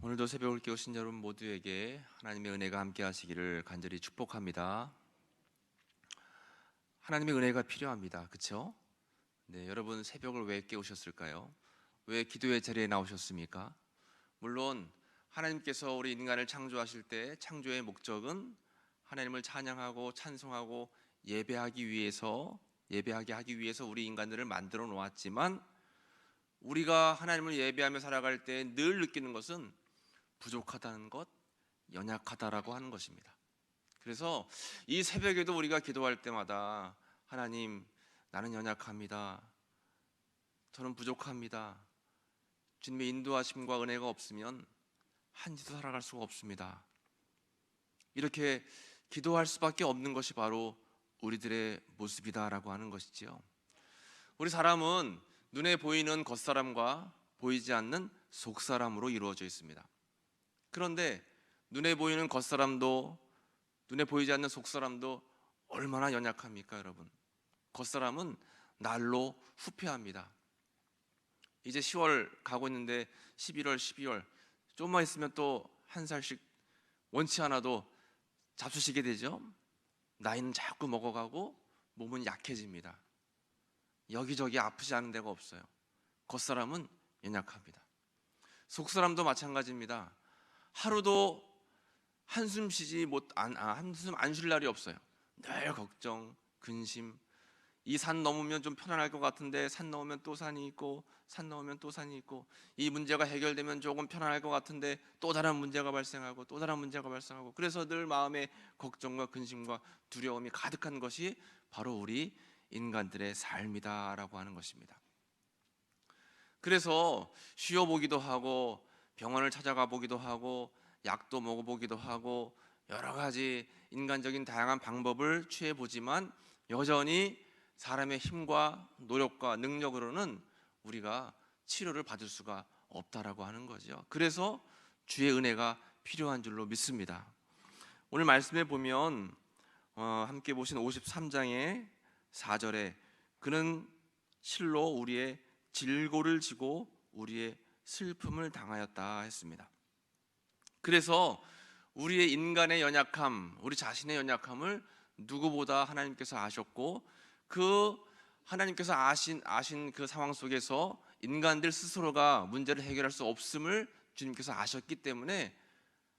오늘도 새벽을 깨우신 여러분 모두에게 하나님의 은혜가 함께 하시기를 간절히 축복합니다. 하나님의 은혜가 필요합니다. 그렇죠? 네, 여러분 새벽을 왜 깨우셨을까요? 왜 기도의 자리에 나오셨습니까? 물론 하나님께서 우리 인간을 창조하실 때 창조의 목적은 하나님을 찬양하고 찬송하고 예배하게 하기 위해서 우리 인간들을 만들어 놓았지만, 우리가 하나님을 예배하며 살아갈 때 늘 느끼는 것은 부족하다는 것, 연약하다라고 하는 것입니다. 그래서 이 새벽에도 우리가 기도할 때마다 하나님, 나는 연약합니다. 저는 부족합니다. 주님의 인도하심과 은혜가 없으면 한 주도 살아갈 수가 없습니다. 이렇게 기도할 수밖에 없는 것이 바로 우리들의 모습이다라고 하는 것이지요. 우리 사람은 눈에 보이는 겉사람과 보이지 않는 속사람으로 이루어져 있습니다. 그런데 눈에 보이는 겉사람도 눈에 보이지 않는 속사람도 얼마나 연약합니까, 여러분? 겉사람은 날로 후퇴합니다. 이제 10월 가고 있는데 11월, 12월 조금만 있으면 또 한 살씩 원치 않아도 잡수시게 되죠. 나이는 자꾸 먹어가고 몸은 약해집니다. 여기저기 아프지 않은 데가 없어요. 겉사람은 연약합니다. 속사람도 마찬가지입니다. 하루도 한숨 안 쉴 날이 없어요. 늘 걱정, 근심. 이 산 넘으면 좀 편안할 것 같은데 산 넘으면 또 산이 있고, 산 넘으면 또 산이 있고, 이 문제가 해결되면 조금 편안할 것 같은데 또 다른 문제가 발생하고, 또 다른 문제가 발생하고, 그래서 늘 마음에 걱정과 근심과 두려움이 가득한 것이 바로 우리 인간들의 삶이다라고 하는 것입니다. 그래서 쉬어보기도 하고, 병원을 찾아가 보기도 하고, 약도 먹어보기도 하고, 여러 가지 인간적인 다양한 방법을 취해보지만 여전히 사람의 힘과 노력과 능력으로는 우리가 치료를 받을 수가 없다라고 하는 거죠. 그래서 주의 은혜가 필요한 줄로 믿습니다. 오늘 말씀에 보면 함께 보신 53장의 4절에 그는 실로 우리의 질고를 지고 우리의 슬픔을 당하였다 했습니다. 그래서 우리의 인간의 연약함, 우리 자신의 연약함을 누구보다 하나님께서 아셨고, 그 하나님께서 아신 그 상황 속에서 인간들 스스로가 문제를 해결할 수 없음을 주님께서 아셨기 때문에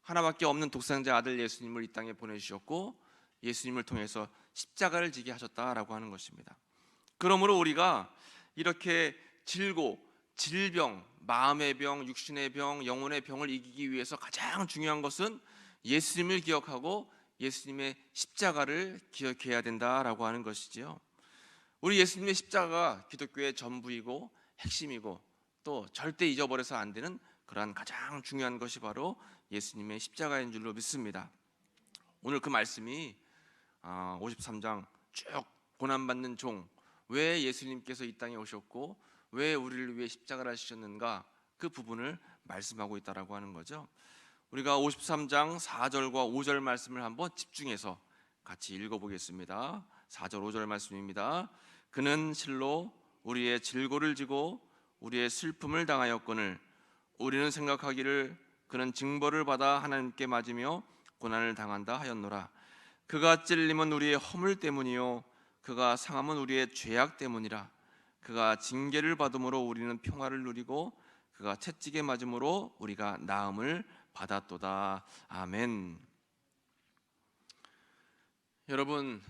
하나밖에 없는 독생자 아들 예수님을 이 땅에 보내주셨고, 예수님을 통해서 십자가를 지게 하셨다라고 하는 것입니다. 그러므로 우리가 이렇게 질병, 마음의 병, 육신의 병, 영혼의 병을 이기기 위해서 가장 중요한 것은 예수님을 기억하고 예수님의 십자가를 기억해야 된다라고 하는 것이지요. 우리 예수님의 십자가가 기독교의 전부이고 핵심이고, 또 절대 잊어버려서 안 되는 그러한 가장 중요한 것이 바로 예수님의 십자가인 줄로 믿습니다. 오늘 그 말씀이 53장 쭉 고난받는 종, 왜 예수님께서 이 땅에 오셨고 왜 우리를 위해 십자가를 하셨는가, 그 부분을 말씀하고 있다라고 하는 거죠. 우리가 53장 4절과 5절 말씀을 한번 집중해서 같이 읽어보겠습니다. 4절 5절 말씀입니다. 그는 실로 우리의 질고를 지고 우리의 슬픔을 당하였거늘 우리는 생각하기를 그는 징벌을 받아 하나님께 맞으며 고난을 당한다 하였노라. 그가 찔림은 우리의 허물 때문이요 그가 상함은 우리의 죄악 때문이라. 그가 징계를 받음으로 우리는 평화를 누리고 그가 채찍에 맞음으로 우리가 나음을 받았도다. 아멘. 여러분,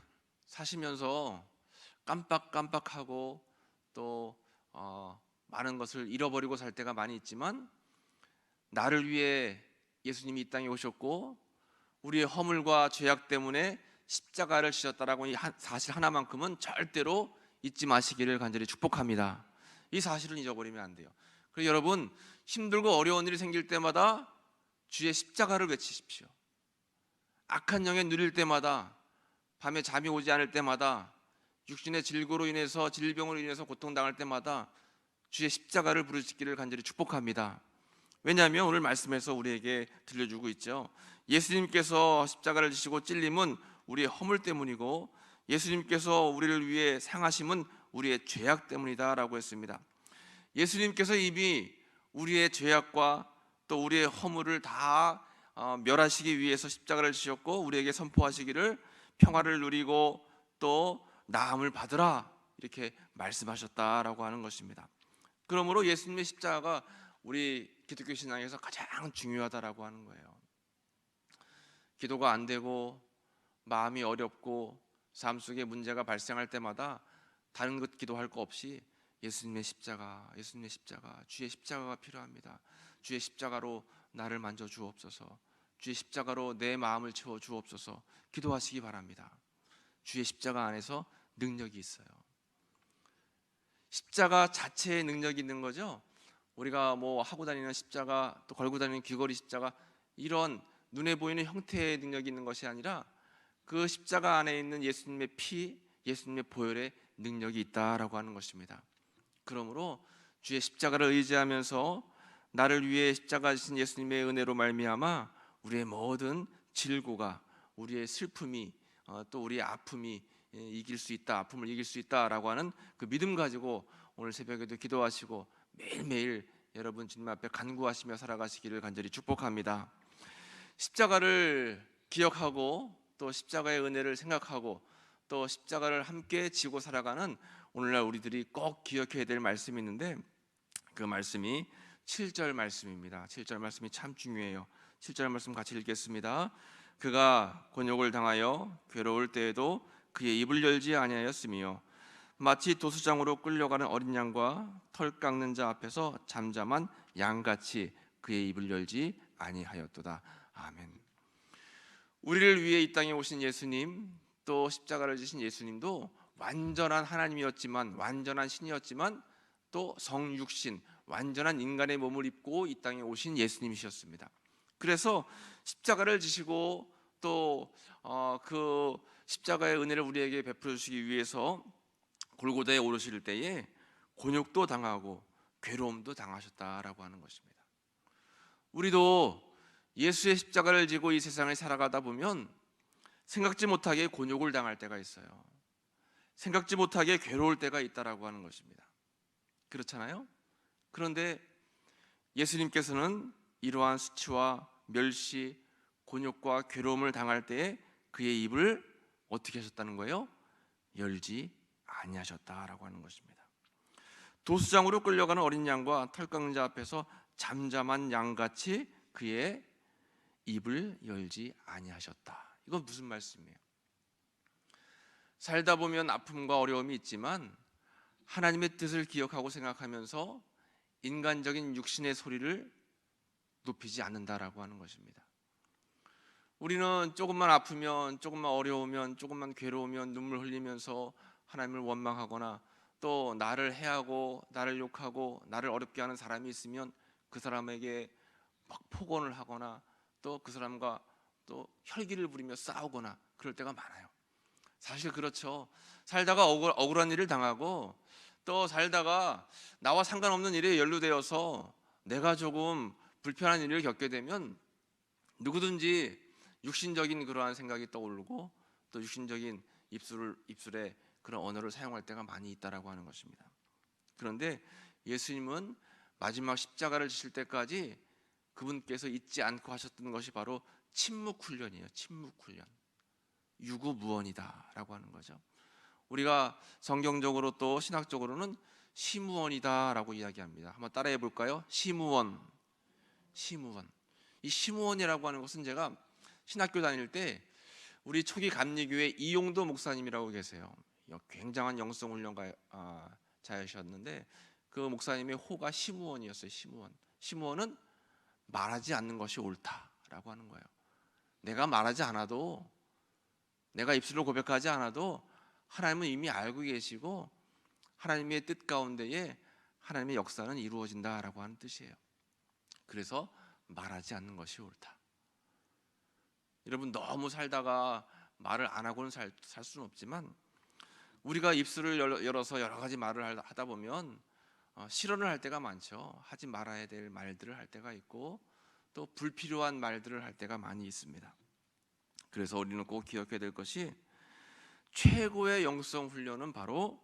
사시면서 깜빡깜빡하고 또 많은 것을 잃어버리고 살 때가 많이 있지만, 나를 위해 예수님이 이 땅에 오셨고 우리의 허물과 죄악 때문에 십자가를 지셨다라고 이 사실 하나만큼은 절대로 잊지 마시기를 간절히 축복합니다. 이 사실은 잊어버리면 안 돼요. 그래서 여러분, 힘들고 어려운 일이 생길 때마다 주의 십자가를 외치십시오. 악한 영에 누릴 때마다, 밤에 잠이 오지 않을 때마다, 육신의 질고로 인해서 질병으로 인해서 고통당할 때마다 주의 십자가를 부르짖기를 간절히 축복합니다. 왜냐하면 오늘 말씀에서 우리에게 들려주고 있죠. 예수님께서 십자가를 지시고 찔림은 우리의 허물 때문이고 예수님께서 우리를 위해 상하심은 우리의 죄악 때문이다 라고 했습니다. 예수님께서 이미 우리의 죄악과 또 우리의 허물을 다 멸하시기 위해서 십자가를 지셨고 우리에게 선포하시기를 평화를 누리고 또 나음을 받으라 이렇게 말씀하셨다라고 하는 것입니다. 그러므로 예수님의 십자가가 우리 기독교 신앙에서 가장 중요하다라고 하는 거예요. 기도가 안 되고 마음이 어렵고 삶 속에 문제가 발생할 때마다 다른 것 기도할 거 없이 예수님의 십자가, 예수님의 십자가, 주의 십자가가 필요합니다. 주의 십자가로 나를 만져 주옵소서. 주의 십자가로 내 마음을 채워 주옵소서. 기도하시기 바랍니다. 주의 십자가 안에서 능력이 있어요. 십자가 자체에 능력이 있는 거죠. 우리가 뭐 하고 다니는 십자가, 또 걸고 다니는 귀걸이 십자가, 이런 눈에 보이는 형태의 능력이 있는 것이 아니라 그 십자가 안에 있는 예수님의 피, 예수님의 보혈의 능력이 있다라고 하는 것입니다. 그러므로 주의 십자가를 의지하면서 나를 위해 십자가 지신 예수님의 은혜로 말미암아 우리의 모든 질고가, 우리의 슬픔이, 또 우리의 아픔이 이길 수 있다, 아픔을 이길 수 있다라고 하는 그 믿음 가지고 오늘 새벽에도 기도하시고 매일매일 여러분 주님 앞에 간구하시며 살아가시기를 간절히 축복합니다. 십자가를 기억하고 또 십자가의 은혜를 생각하고 또 십자가를 함께 지고 살아가는 오늘날 우리들이 꼭 기억해야 될 말씀이 있는데, 그 말씀이 7절 말씀입니다. 7절 말씀이 참 중요해요. 7절 말씀 같이 읽겠습니다. 그가 곤욕을 당하여 괴로울 때에도 그의 입을 열지 아니하였으며 마치 도수장으로 끌려가는 어린 양과 털 깎는 자 앞에서 잠잠한 양같이 그의 입을 열지 아니하였도다. 아멘. 우리를 위해 이 땅에 오신 예수님, 또 십자가를 지신 예수님도 완전한 하나님이었지만, 완전한 신이었지만 또 성육신, 완전한 인간의 몸을 입고 이 땅에 오신 예수님이셨습니다. 그래서 십자가를 지시고 또 그 십자가의 은혜를 우리에게 베풀어 주시기 위해서 골고다에 오르실 때에 곤욕도 당하고 괴로움도 당하셨다라고 하는 것입니다. 우리도 예수의 십자가를 지고 이 세상을 살아가다 보면 생각지 못하게 곤욕을 당할 때가 있어요. 생각지 못하게 괴로울 때가 있다라고 하는 것입니다. 그렇잖아요? 그런데 예수님께서는 이러한 수치와 멸시, 곤욕과 괴로움을 당할 때에 그의 입을 어떻게 하셨다는 거예요? 열지 아니하셨다라고 하는 것입니다. 도수장으로 끌려가는 어린 양과 털 깎는 자 앞에서 잠잠한 양같이 그의 입을 열지 아니하셨다. 이건 무슨 말씀이에요? 살다 보면 아픔과 어려움이 있지만 하나님의 뜻을 기억하고 생각하면서 인간적인 육신의 소리를 높이지 않는다라고 하는 것입니다. 우리는 조금만 아프면, 조금만 어려우면, 조금만 괴로우면 눈물 흘리면서 하나님을 원망하거나 또 나를 해하고 나를 욕하고 나를 어렵게 하는 사람이 있으면 그 사람에게 막 폭언을 하거나 또 그 사람과 또 혈기를 부리며 싸우거나 그럴 때가 많아요. 사실 그렇죠. 살다가 억울한 일을 당하고 또 살다가 나와 상관없는 일에 연루되어서 내가 조금 불편한 일을 겪게 되면 누구든지 육신적인 그러한 생각이 떠오르고 또 육신적인 입술에 그런 언어를 사용할 때가 많이 있다라고 하는 것입니다. 그런데 예수님은 마지막 십자가를 지실 때까지 그분께서 잊지 않고 하셨던 것이 바로 침묵 훈련이에요. 침묵 훈련. 유구무원이다라고 하는 거죠. 우리가 성경적으로 또 신학적으로는 시무원이다라고 이야기합니다. 한번 따라해 볼까요? 시무원. 시무원. 이 시무원이라고 하는 것은 제가 신학교 다닐 때 우리 초기 감리교회 이용도 목사님이라고 계세요. 굉장한 영성 훈련자이셨는데 그 목사님의 호가 시무원이었어요. 시무원. 시무원은 말하지 않는 것이 옳다라고 하는 거예요. 내가 말하지 않아도, 내가 입술로 고백하지 않아도 하나님은 이미 알고 계시고 하나님의 뜻 가운데에 하나님의 역사는 이루어진다라고 하는 뜻이에요. 그래서 말하지 않는 것이 옳다. 여러분, 너무 살다가 말을 안 하고는 살 수는 없지만 우리가 입술을 열어서 여러 가지 말을 하다 보면 실언을 할 때가 많죠. 하지 말아야 될 말들을 할 때가 있고 또 불필요한 말들을 할 때가 많이 있습니다. 그래서 우리는 꼭 기억해야 될 것이 최고의 영성 훈련은 바로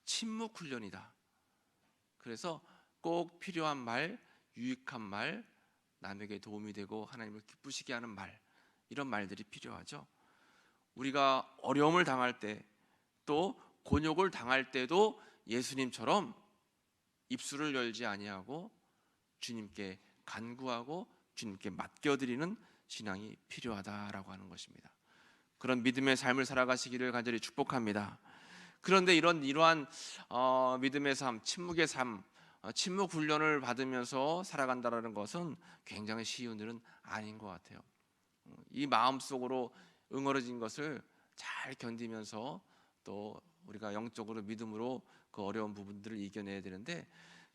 침묵 훈련이다. 그래서 꼭 필요한 말, 유익한 말, 남에게 도움이 되고 하나님을 기쁘시게 하는 말, 이런 말들이 필요하죠. 우리가 어려움을 당할 때, 또 곤욕을 당할 때도 예수님처럼 입술을 열지 아니하고 주님께 간구하고 주님께 맡겨드리는 신앙이 필요하다라고 하는 것입니다. 그런 믿음의 삶을 살아가시기를 간절히 축복합니다. 그런데 이러한 믿음의 삶, 침묵의 삶, 침묵 훈련을 받으면서 살아간다라는 것은 굉장히 쉬운 일은 아닌 것 같아요. 이 마음속으로 응어러진 것을 잘 견디면서 또 우리가 영적으로 믿음으로 그 어려운 부분들을 이겨내야 되는데,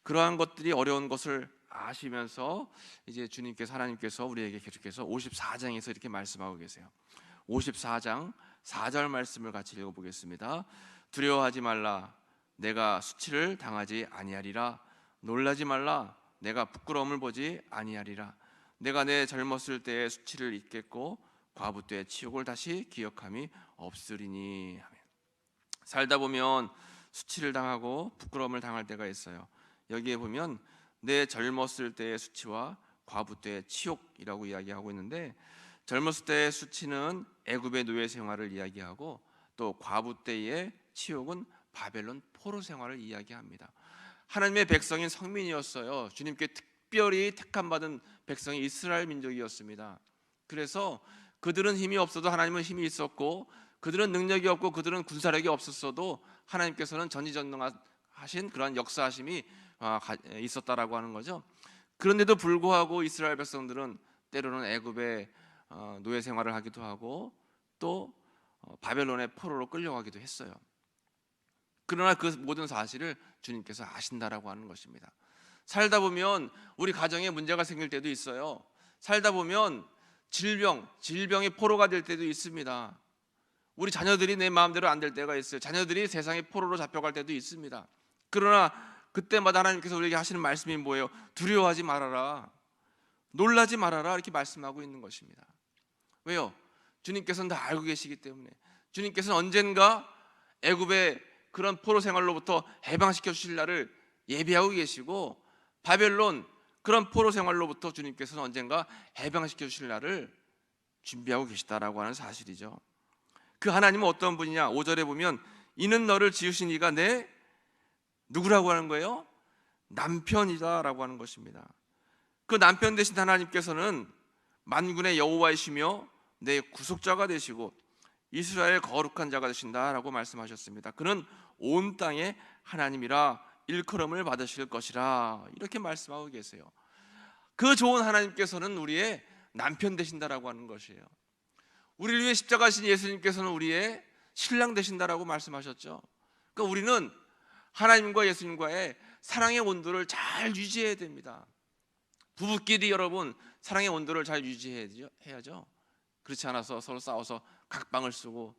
그러한 것들이 어려운 것을 아시면서 이제 주님께서, 하나님께서 우리에게 계속해서 54장에서 이렇게 말씀하고 계세요. 54장 4절 말씀을 같이 읽어보겠습니다. 두려워하지 말라, 내가 수치를 당하지 아니하리라. 놀라지 말라, 내가 부끄러움을 보지 아니하리라. 내가 내 젊었을 때의 수치를 잊겠고 과부 때의 치욕을 다시 기억함이 없으리니. 살다 보면 수치를 당하고 부끄러움을 당할 때가 있어요. 여기에 보면 내 젊었을 때의 수치와 과부 때의 치욕이라고 이야기하고 있는데, 젊었을 때의 수치는 애굽의 노예 생활을 이야기하고, 또 과부 때의 치욕은 바벨론 포로 생활을 이야기합니다. 하나님의 백성인 성민이었어요. 주님께 특별히 택함 받은 백성이 이스라엘 민족이었습니다. 그래서 그들은 힘이 없어도 하나님은 힘이 있었고, 그들은 능력이 없고 그들은 군사력이 없었어도 하나님께서는 전지전능하신 그런 역사하심이 있었다라고 하는 거죠. 그런데도 불구하고 이스라엘 백성들은 때로는 애굽의 노예 생활을 하기도 하고 또 바벨론의 포로로 끌려가기도 했어요. 그러나 그 모든 사실을 주님께서 아신다라고 하는 것입니다. 살다 보면 우리 가정에 문제가 생길 때도 있어요. 살다 보면 질병의 포로가 될 때도 있습니다. 우리 자녀들이 내 마음대로 안 될 때가 있어요. 자녀들이 세상의 포로로 잡혀갈 때도 있습니다. 그러나 그때마다 하나님께서 우리에게 하시는 말씀이 뭐예요? 두려워하지 말아라, 놀라지 말아라, 이렇게 말씀하고 있는 것입니다. 왜요? 주님께서는 다 알고 계시기 때문에. 주님께서는 언젠가 애굽의 그런 포로 생활로부터 해방시켜 주실 날을 예비하고 계시고, 바벨론 그런 포로 생활로부터 주님께서는 언젠가 해방시켜 주실 날을 준비하고 계시다라고 하는 사실이죠. 그 하나님은 어떤 분이냐? 5절에 보면 이는 너를 지으신 이가 내 누구라고 하는 거예요? 남편이다라고 하는 것입니다. 그 남편 되신 하나님께서는 만군의 여호와이시며 내 구속자가 되시고 이스라엘 거룩한 자가 되신다라고 말씀하셨습니다. 그는 온 땅의 하나님이라 일컬음을 받으실 것이라, 이렇게 말씀하고 계세요. 그 좋은 하나님께서는 우리의 남편 되신다라고 하는 것이에요. 우리를 위해 십자가신 예수님께서는 우리의 신랑 되신다라고 말씀하셨죠. 그러니까 우리는 하나님과 예수님과의 사랑의 온도를 잘 유지해야 됩니다. 부부끼리 여러분 사랑의 온도를 잘 유지해야죠. 그렇지 않아서 서로 싸워서 각방을 쓰고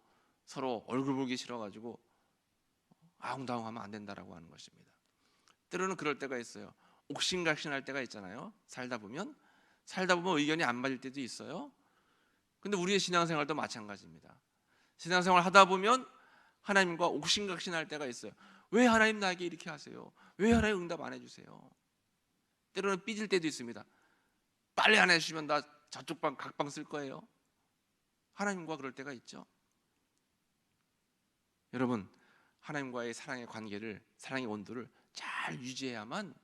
서로 얼굴 보기 싫어가지고 아웅다웅하면 안 된다라고 하는 것입니다. 때로는 그럴 때가 있어요. 옥신각신할 때가 있잖아요. 살다 보면 의견이 안 맞을 때도 있어요. 근데 우리의 신앙생활도 마찬가지입니다. 신앙생활 하다 보면 하나님과 옥신각신할 때가 있어요. 왜 하나님 나에게 이렇게 하세요? 왜 하나님 응답 안 해주세요? 때로는 삐질 때도 있습니다. 빨리 안 해주시면 나 저쪽 방 각방 쓸 거예요. 하나님과 그럴 때가 있죠. 여러분, 하나님과의 사랑의 관계를, 사랑의 온도를 잘 유지해야만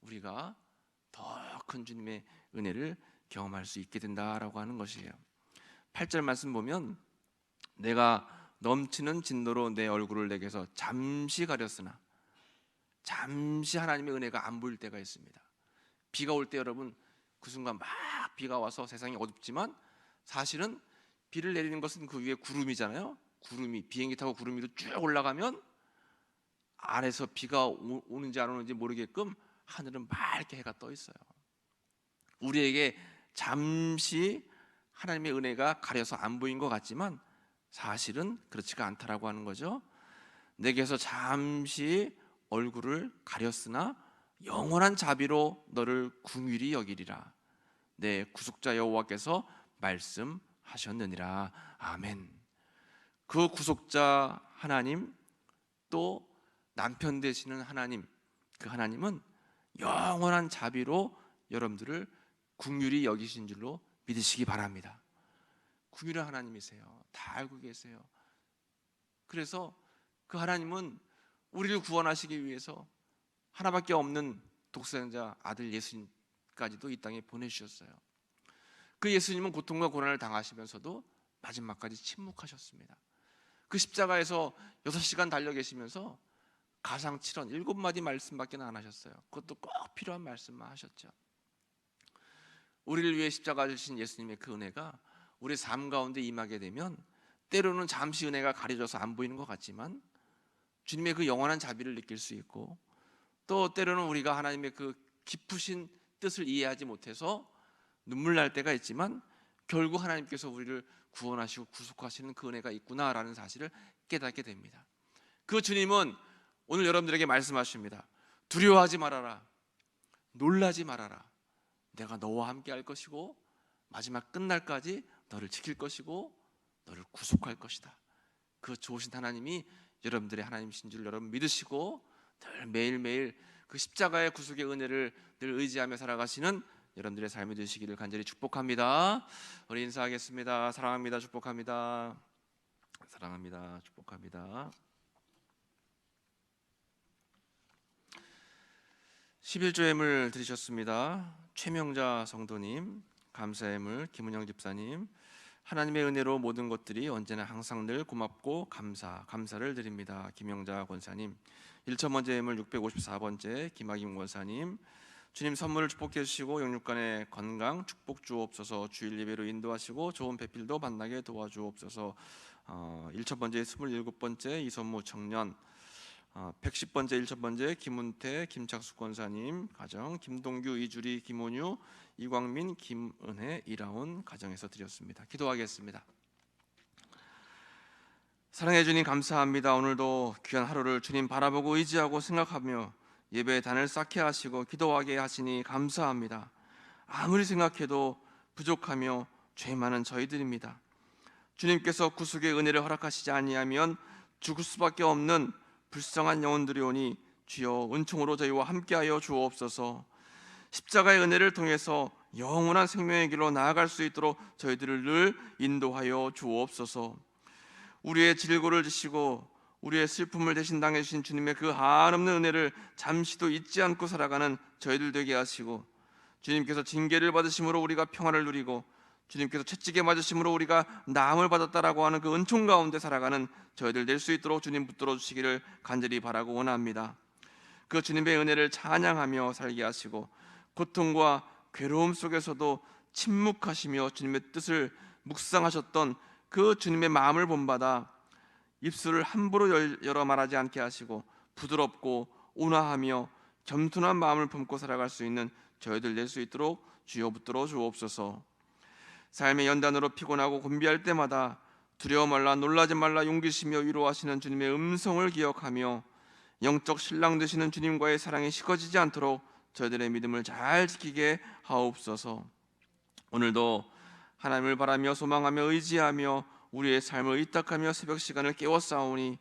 우리가 더 큰 주님의 은혜를 경험할 수 있게 된다라고 하는 것이에요. 8절 말씀 보면 내가 넘치는 진노로 내 얼굴을 내게서 잠시 가렸으나, 잠시 하나님의 은혜가 안 보일 때가 있습니다. 비가 올 때 여러분 그 순간 막 비가 와서 세상이 어둡지만 사실은 비를 내리는 것은 그 위에 구름이잖아요. 구름이, 비행기 타고 구름 위로 쭉 올라가면 안에서 비가 오는지 안 오는지 모르게끔 하늘은 맑게 해가 떠 있어요. 우리에게 잠시 하나님의 은혜가 가려서 안 보인 것 같지만 사실은 그렇지가 않다라고 하는 거죠. 내게서 잠시 얼굴을 가렸으나 영원한 자비로 너를 긍휼히 여기리라. 내 구속자 여호와께서 말씀하셨느니라. 아멘. 그 구속자 하나님, 또 남편 되시는 하나님, 그 하나님은 영원한 자비로 여러분들을 긍휼히 여기신 줄로 믿으시기 바랍니다. 긍휼한 하나님이세요. 다 알고 계세요. 그래서 그 하나님은 우리를 구원하시기 위해서 하나밖에 없는 독생자 아들 예수님까지도 이 땅에 보내주셨어요. 그 예수님은 고통과 고난을 당하시면서도 마지막까지 침묵하셨습니다. 그 십자가에서 6시간 달려 계시면서 가상 7원 7마디 말씀밖에 안 하셨어요. 그것도 꼭 필요한 말씀만 하셨죠. 우리를 위해 십자가 지신 예수님의 그 은혜가 우리 삶 가운데 임하게 되면 때로는 잠시 은혜가 가려져서 안 보이는 것 같지만 주님의 그 영원한 자비를 느낄 수 있고, 또 때로는 우리가 하나님의 그 깊으신 뜻을 이해하지 못해서 눈물 날 때가 있지만 결국 하나님께서 우리를 구원하시고 구속하시는 그 은혜가 있구나라는 사실을 깨닫게 됩니다. 그 주님은 오늘 여러분들에게 말씀하십니다. 두려워하지 말아라. 놀라지 말아라. 내가 너와 함께 할 것이고 마지막 끝날까지 너를 지킬 것이고 너를 구속할 것이다. 그 좋으신 하나님이 여러분들의 하나님이신 줄 여러분 믿으시고 늘 매일매일 그 십자가의 구속의 은혜를 늘 의지하며 살아가시는 여러분들의 삶이 되시기를 간절히 축복합니다. 우리 인사하겠습니다. 사랑합니다. 축복합니다. 사랑합니다. 축복합니다. 11조 예물 드리셨습니다. 최명자 성도님, 감사 예물 김은영 집사님, 하나님의 은혜로 모든 것들이 언제나 항상 늘 고맙고 감사를 드립니다. 김영자 권사님, 1,000번째 예물 654번째 김학임 권사님, 주님 선물을 축복해 주시고 영육간의 건강 축복 주옵소서. 주일 예배로 인도하시고 좋은 배필도 만나게 도와주옵소서. 1,000번째 27번째 이선무 청년, 110번째 1,000번째 김은태 김창수 권사님 가정, 김동규 이주리 김원유 이광민 김은혜 이라운 가정에서 드렸습니다. 기도하겠습니다. 사랑해 주님 감사합니다. 오늘도 귀한 하루를 주님 바라보고 의지하고 생각하며 예배의 단을 쌓게 하시고 기도하게 하시니 감사합니다. 아무리 생각해도 부족하며 죄 많은 저희들입니다. 주님께서 구속의 은혜를 허락하시지 아니하면 죽을 수밖에 없는 불쌍한 영혼들이 오니 주여 은총으로 저희와 함께하여 주옵소서. 십자가의 은혜를 통해서 영원한 생명의 길로 나아갈 수 있도록 저희들을 늘 인도하여 주옵소서. 우리의 질고를 지시고 우리의 슬픔을 대신 당해주신 주님의 그 한없는 은혜를 잠시도 잊지 않고 살아가는 저희들 되게 하시고, 주님께서 징계를 받으심으로 우리가 평화를 누리고 주님께서 채찍에 맞으심으로 우리가 나음을 받았다라고 하는 그 은총 가운데 살아가는 저희들 될 수 있도록 주님 붙들어 주시기를 간절히 바라고 원합니다. 그 주님의 은혜를 찬양하며 살게 하시고 고통과 괴로움 속에서도 침묵하시며 주님의 뜻을 묵상하셨던 그 주님의 마음을 본받아 입술을 함부로 열어 말하지 않게 하시고 부드럽고 온화하며 겸손한 마음을 품고 살아갈 수 있는 저희들 될 수 있도록 주여 붙들어 주옵소서. 삶의 연단으로 피곤하고 곤비할 때마다 두려워 말라 놀라지 말라 용기시며 위로하시는 주님의 음성을 기억하며 영적 신랑 되시는 주님과의 사랑이 식어지지 않도록 저희들의 믿음을 잘 지키게 하옵소서. 오늘도 하나님을 바라며 소망하며 의지하며 우리의 삶을 의탁하며 새벽 시간을 깨워싸우니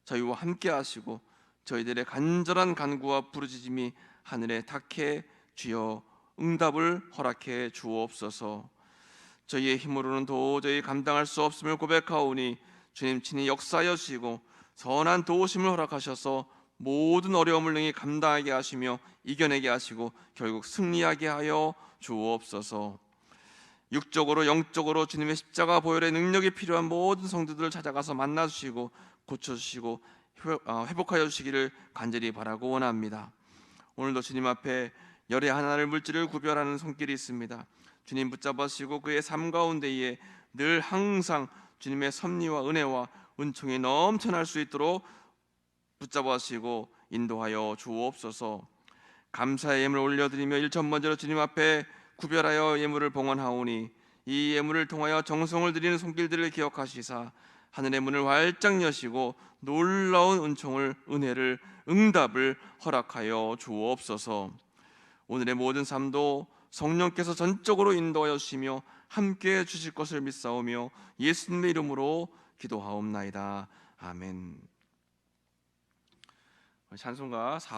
저희와 함께 하시고 저희들의 간절한 간구와 부르짖음이 하늘에 닿게 주여 응답을 허락해 주옵소서. 저희의 힘으로는 도저히 감당할 수 없음을 고백하오니 주님 친히 역사하여 주시고 선한 도우심을 허락하셔서 모든 어려움을 능히 감당하게 하시며 이겨내게 하시고 결국 승리하게 하여 주옵소서. 육적으로 영적으로 주님의 십자가 보혈의 능력이 필요한 모든 성도들을 찾아가서 만나주시고 고쳐주시고 회복하여 주시기를 간절히 바라고 원합니다. 오늘도 주님 앞에 열의 하나를 물질을 구별하는 손길이 있습니다. 주님 붙잡으시고 그의 삶 가운데에 늘 항상 주님의 섭리와 은혜와 은총이 넘쳐날 수 있도록 붙잡으시고 인도하여 주옵소서. 감사의 예물을 올려드리며 1,000번째로 주님 앞에 구별하여 예물을 봉헌하오니 이 예물을 통하여 정성을 드리는 손길들을 기억하시사 하늘의 문을 활짝 여시고 놀라운 은혜를 응답을 허락하여 주옵소서. 오늘의 모든 삶도 성령께서 전적으로 인도하여 주시며 함께해 주실 것을 믿사오며 예수님의 이름으로 기도하옵나이다. 아멘. 찬송가 4